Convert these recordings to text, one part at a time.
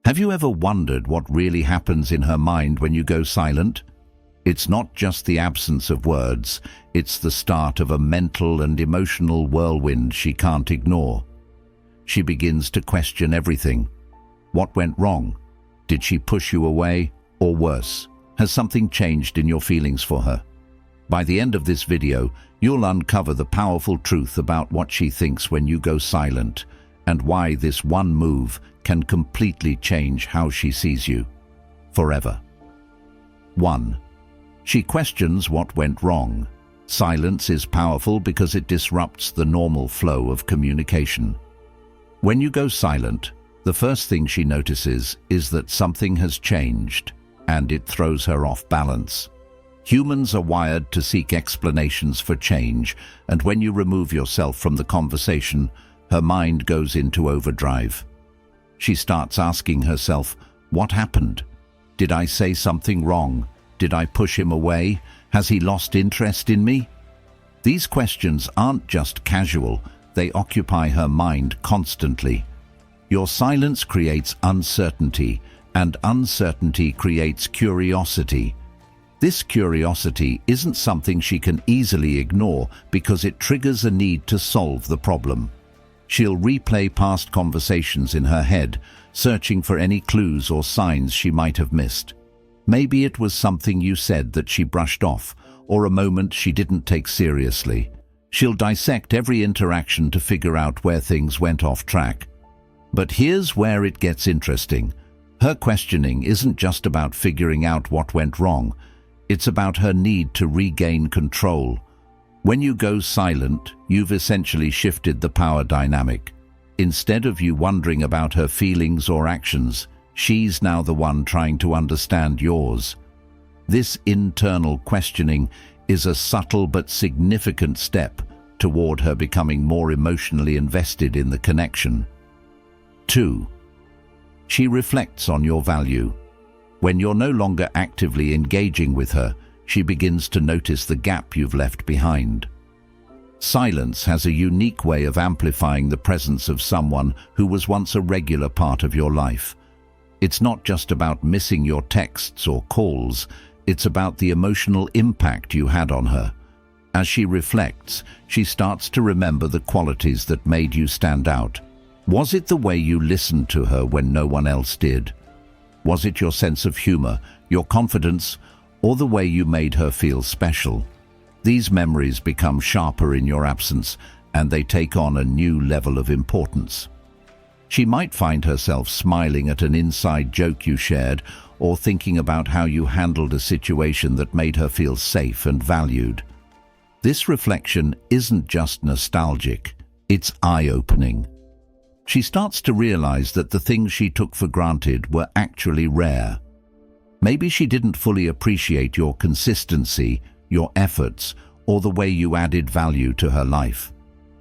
Have you ever wondered what really happens in her mind when you go silent? It's not just the absence of words, it's the start of a mental and emotional whirlwind she can't ignore. She begins to question everything. What went wrong? Did she push you away? Or worse, has something changed in your feelings for her? By the end of this video, you'll uncover the powerful truth about what she thinks when you go silent, and why this one move can completely change how she sees you. Forever. 1. She questions what went wrong. Silence is powerful because it disrupts the normal flow of communication. When you go silent, the first thing she notices is that something has changed, and it throws her off balance. Humans are wired to seek explanations for change, and when you remove yourself from the conversation, her mind goes into overdrive. She starts asking herself, what happened? Did I say something wrong? Did I push him away? Has he lost interest in me? These questions aren't just casual, they occupy her mind constantly. Your silence creates uncertainty, and uncertainty creates curiosity. This curiosity isn't something she can easily ignore because it triggers a need to solve the problem. She'll replay past conversations in her head, searching for any clues or signs she might have missed. Maybe it was something you said that she brushed off, or a moment she didn't take seriously. She'll dissect every interaction to figure out where things went off track. But here's where it gets interesting. Her questioning isn't just about figuring out what went wrong. It's about her need to regain control. When you go silent, you've essentially shifted the power dynamic. Instead of you wondering about her feelings or actions, she's now the one trying to understand yours. This internal questioning is a subtle but significant step toward her becoming more emotionally invested in the connection. 2. She reflects on your value. When you're no longer actively engaging with her, she begins to notice the gap you've left behind. Silence has a unique way of amplifying the presence of someone who was once a regular part of your life. It's not just about missing your texts or calls, it's about the emotional impact you had on her. As she reflects, she starts to remember the qualities that made you stand out. Was it the way you listened to her when no one else did? Was it your sense of humor, your confidence, or the way you made her feel special? These memories become sharper in your absence, and they take on a new level of importance. She might find herself smiling at an inside joke you shared, or thinking about how you handled a situation that made her feel safe and valued. This reflection isn't just nostalgic, it's eye-opening. She starts to realize that the things she took for granted were actually rare. Maybe she didn't fully appreciate your consistency, your efforts, or the way you added value to her life.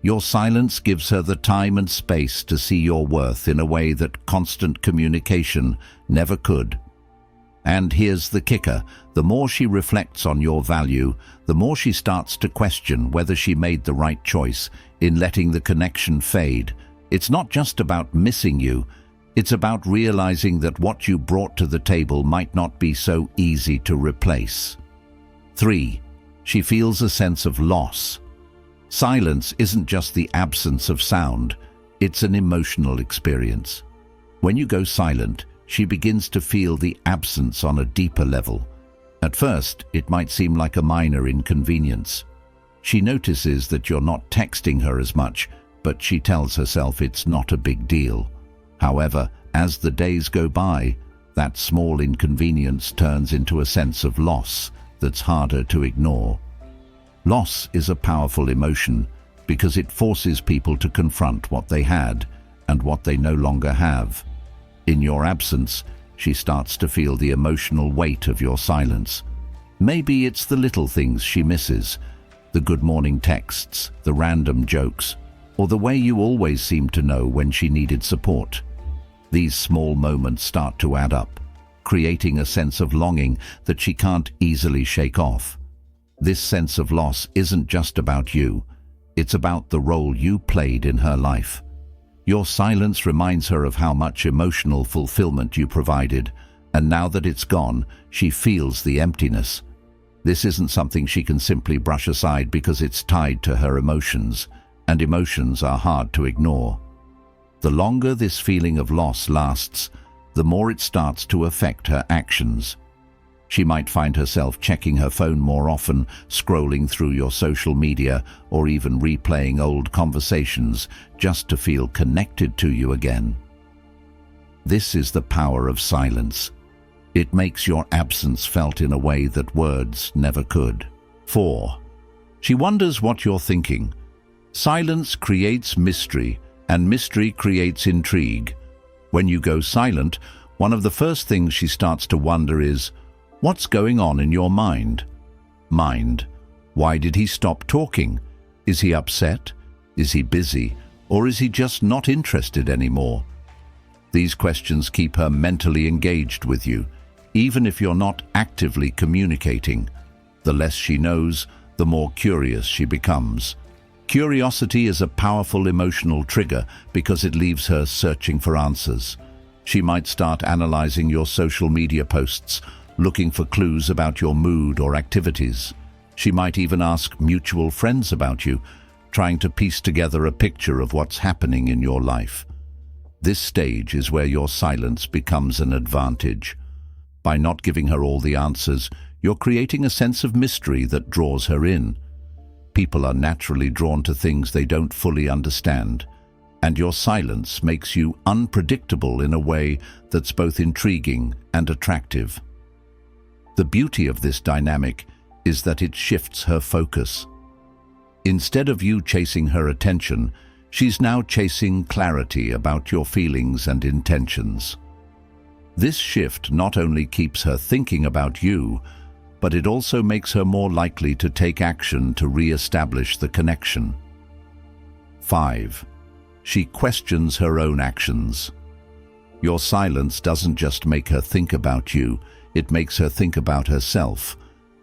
Your silence gives her the time and space to see your worth in a way that constant communication never could. And here's the kicker: the more she reflects on your value, the more she starts to question whether she made the right choice in letting the connection fade. It's not just about missing you, it's about realizing that what you brought to the table might not be so easy to replace. 3. She feels a sense of loss. Silence isn't just the absence of sound, it's an emotional experience. When you go silent, she begins to feel the absence on a deeper level. At first, it might seem like a minor inconvenience. She notices that you're not texting her as much, but she tells herself it's not a big deal. However, as the days go by, that small inconvenience turns into a sense of loss that's harder to ignore. Loss is a powerful emotion because it forces people to confront what they had and what they no longer have. In your absence, she starts to feel the emotional weight of your silence. Maybe it's the little things she misses, the good morning texts, the random jokes, or the way you always seemed to know when she needed support. These small moments start to add up, creating a sense of longing that she can't easily shake off. This sense of loss isn't just about you, it's about the role you played in her life. Your silence reminds her of how much emotional fulfillment you provided, and now that it's gone, she feels the emptiness. This isn't something she can simply brush aside because it's tied to her emotions, and emotions are hard to ignore. The longer this feeling of loss lasts, the more it starts to affect her actions. She might find herself checking her phone more often, scrolling through your social media, or even replaying old conversations just to feel connected to you again. This is the power of silence. It makes your absence felt in a way that words never could. 4. She wonders what you're thinking. Silence creates mystery, and mystery creates intrigue. When you go silent, one of the first things she starts to wonder is, what's going on in your mind? Mind. Why did he stop talking? Is he upset? Is he busy? Or is he just not interested anymore? These questions keep her mentally engaged with you, even if you're not actively communicating. The less she knows, the more curious she becomes. Curiosity is a powerful emotional trigger because it leaves her searching for answers. She might start analyzing your social media posts, looking for clues about your mood or activities. She might even ask mutual friends about you, trying to piece together a picture of what's happening in your life. This stage is where your silence becomes an advantage. By not giving her all the answers, you're creating a sense of mystery that draws her in. People are naturally drawn to things they don't fully understand, and your silence makes you unpredictable in a way that's both intriguing and attractive. The beauty of this dynamic is that it shifts her focus. Instead of you chasing her attention, she's now chasing clarity about your feelings and intentions. This shift not only keeps her thinking about you, but it also makes her more likely to take action to re-establish the connection. 5. She questions her own actions. Your silence doesn't just make her think about you, it makes her think about herself.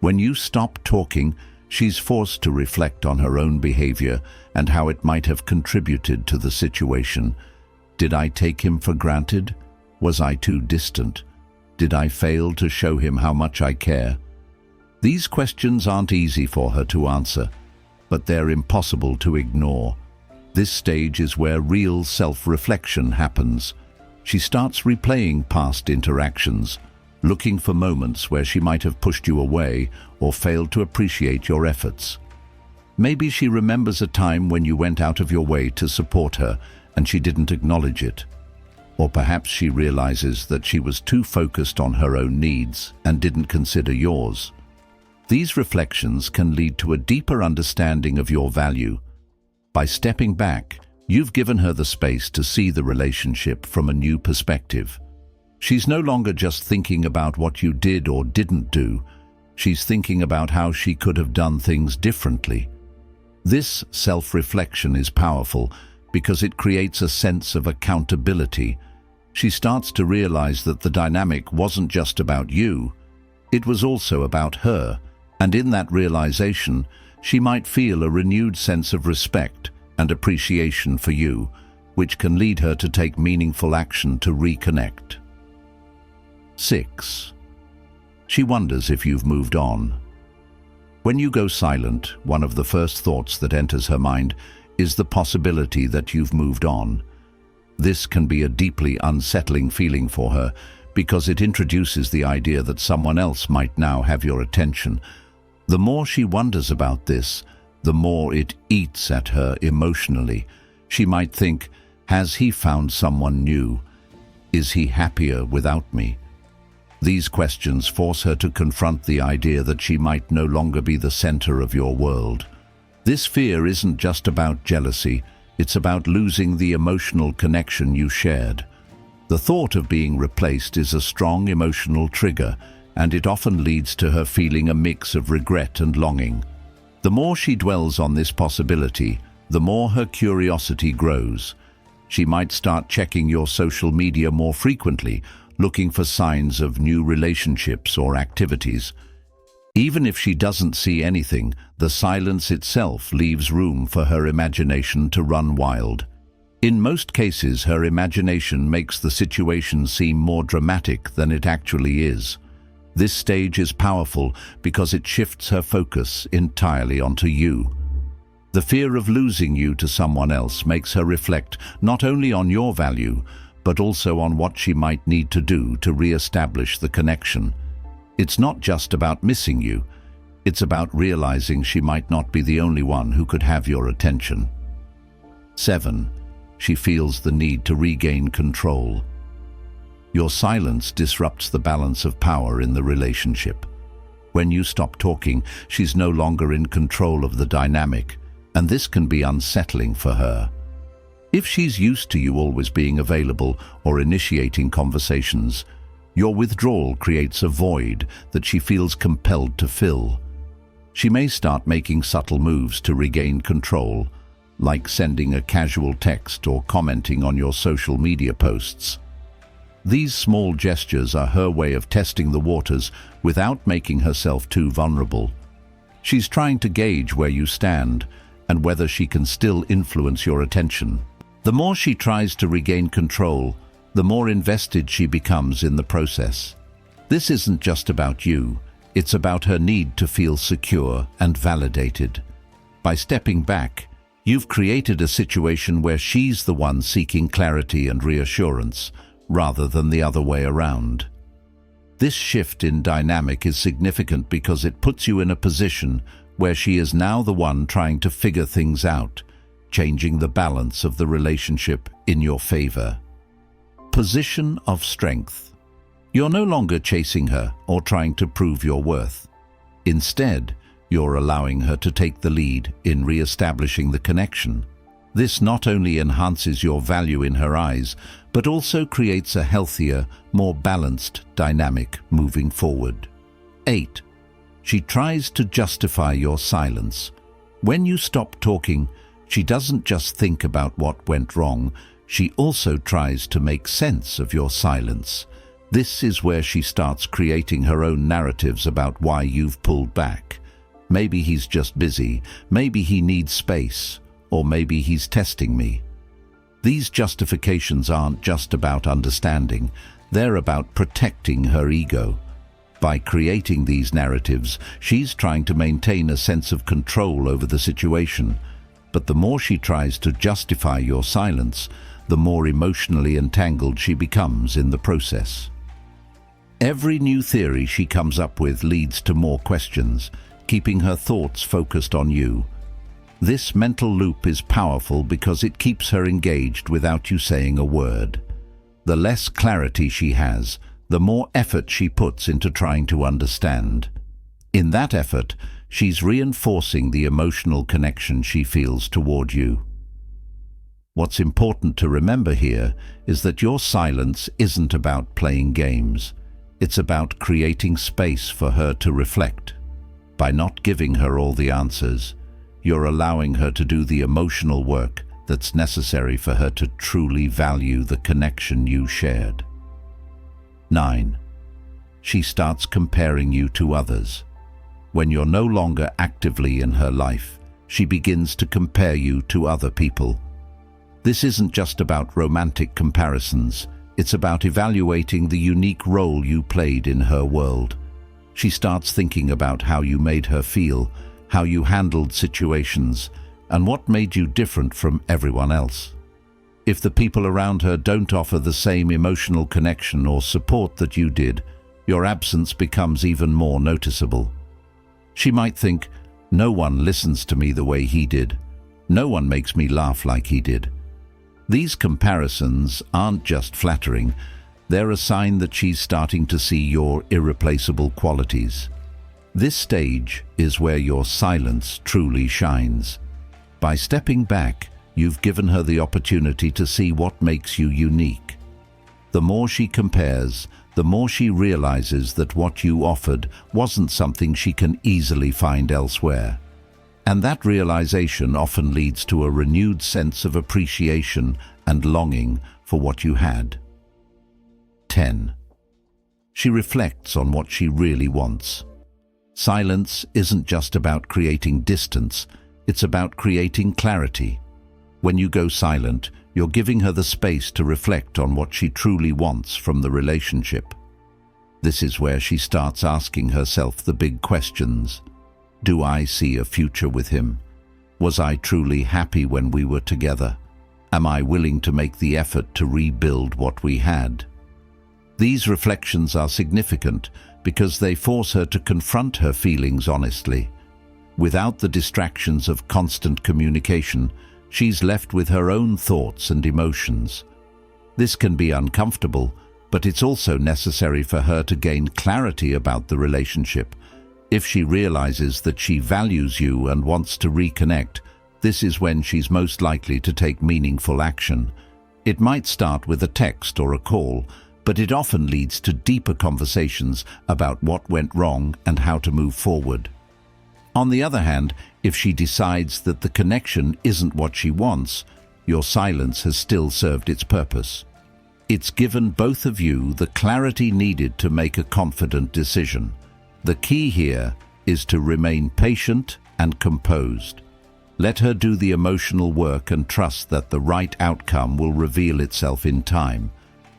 When you stop talking, she's forced to reflect on her own behavior and how it might have contributed to the situation. Did I take him for granted? Was I too distant? Did I fail to show him how much I care? These questions aren't easy for her to answer, but they're impossible to ignore. This stage is where real self-reflection happens. She starts replaying past interactions, looking for moments where she might have pushed you away or failed to appreciate your efforts. Maybe she remembers a time when you went out of your way to support her and she didn't acknowledge it. Or perhaps she realizes that she was too focused on her own needs and didn't consider yours. These reflections can lead to a deeper understanding of your value. By stepping back, you've given her the space to see the relationship from a new perspective. She's no longer just thinking about what you did or didn't do. She's thinking about how she could have done things differently. This self-reflection is powerful because it creates a sense of accountability. She starts to realize that the dynamic wasn't just about you, it was also about her, and in that realization, she might feel a renewed sense of respect and appreciation for you, which can lead her to take meaningful action to reconnect. 6. She wonders if you've moved on. When you go silent, one of the first thoughts that enters her mind is the possibility that you've moved on. This can be a deeply unsettling feeling for her because it introduces the idea that someone else might now have your attention. The more she wonders about this, the more it eats at her emotionally. She might think, has he found someone new? Is he happier without me? These questions force her to confront the idea that she might no longer be the center of your world. This fear isn't just about jealousy, it's about losing the emotional connection you shared. The thought of being replaced is a strong emotional trigger, and it often leads to her feeling a mix of regret and longing. The more she dwells on this possibility, the more her curiosity grows. She might start checking your social media more frequently, looking for signs of new relationships or activities. Even if she doesn't see anything, the silence itself leaves room for her imagination to run wild. In most cases, her imagination makes the situation seem more dramatic than it actually is. This stage is powerful because it shifts her focus entirely onto you. The fear of losing you to someone else makes her reflect not only on your value, but also on what she might need to do to re-establish the connection. It's not just about missing you. It's about realizing she might not be the only one who could have your attention. 7. She feels the need to regain control. Your silence disrupts the balance of power in the relationship. When you stop talking, she's no longer in control of the dynamic, and this can be unsettling for her. If she's used to you always being available or initiating conversations, your withdrawal creates a void that she feels compelled to fill. She may start making subtle moves to regain control, like sending a casual text or commenting on your social media posts. These small gestures are her way of testing the waters without making herself too vulnerable. She's trying to gauge where you stand and whether she can still influence your attention. The more she tries to regain control, the more invested she becomes in the process. This isn't just about you, it's about her need to feel secure and validated. By stepping back, you've created a situation where she's the one seeking clarity and reassurance, rather than the other way around. This shift in dynamic is significant because it puts you in a position where she is now the one trying to figure things out, changing the balance of the relationship in your favor. Position of strength. You're no longer chasing her or trying to prove your worth. Instead, you're allowing her to take the lead in re-establishing the connection. This not only enhances your value in her eyes, but also creates a healthier, more balanced dynamic moving forward. 8. She tries to justify your silence. When you stop talking, she doesn't just think about what went wrong, she also tries to make sense of your silence. This is where she starts creating her own narratives about why you've pulled back. Maybe he's just busy, maybe he needs space, or maybe he's testing me. These justifications aren't just about understanding, they're about protecting her ego. By creating these narratives, she's trying to maintain a sense of control over the situation. But the more she tries to justify your silence, the more emotionally entangled she becomes in the process. Every new theory she comes up with leads to more questions, keeping her thoughts focused on you. This mental loop is powerful because it keeps her engaged without you saying a word. The less clarity she has, the more effort she puts into trying to understand. In that effort, she's reinforcing the emotional connection she feels toward you. What's important to remember here is that your silence isn't about playing games. It's about creating space for her to reflect. By not giving her all the answers, you're allowing her to do the emotional work that's necessary for her to truly value the connection you shared. 9. She starts comparing you to others. When you're no longer actively in her life, she begins to compare you to other people. This isn't just about romantic comparisons, it's about evaluating the unique role you played in her world. She starts thinking about how you made her feel, how you handled situations, and what made you different from everyone else. If the people around her don't offer the same emotional connection or support that you did, your absence becomes even more noticeable. She might think, no one listens to me the way he did. No one makes me laugh like he did. These comparisons aren't just flattering, they're a sign that she's starting to see your irreplaceable qualities. This stage is where your silence truly shines. By stepping back, you've given her the opportunity to see what makes you unique. The more she compares, the more she realizes that what you offered wasn't something she can easily find elsewhere. And that realization often leads to a renewed sense of appreciation and longing for what you had. 10. She reflects on what she really wants. Silence isn't just about creating distance, it's about creating clarity. When you go silent, You're giving her the space to reflect on what she truly wants from the relationship. This is where she starts asking herself the big questions. Do I see a future with him? Was I truly happy when we were together? Am I willing to make the effort to rebuild what we had? These reflections are significant because they force her to confront her feelings honestly. Without the distractions of constant communication, she's left with her own thoughts and emotions. This can be uncomfortable, but it's also necessary for her to gain clarity about the relationship. If she realizes that she values you and wants to reconnect, this is when she's most likely to take meaningful action. It might start with a text or a call, but it often leads to deeper conversations about what went wrong and how to move forward. On the other hand, if she decides that the connection isn't what she wants, your silence has still served its purpose. It's given both of you the clarity needed to make a confident decision. The key here is to remain patient and composed. Let her do the emotional work and trust that the right outcome will reveal itself in time.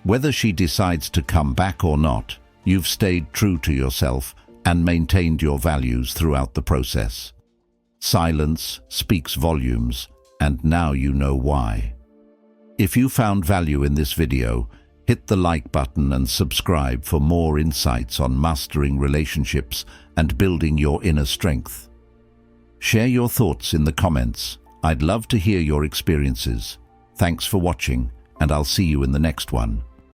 Whether she decides to come back or not, you've stayed true to yourself and maintained your values throughout the process. Silence speaks volumes, and now you know why. If you found value in this video, hit the like button and subscribe for more insights on mastering relationships and building your inner strength. Share your thoughts in the comments. I'd love to hear your experiences. Thanks for watching, and I'll see you in the next one.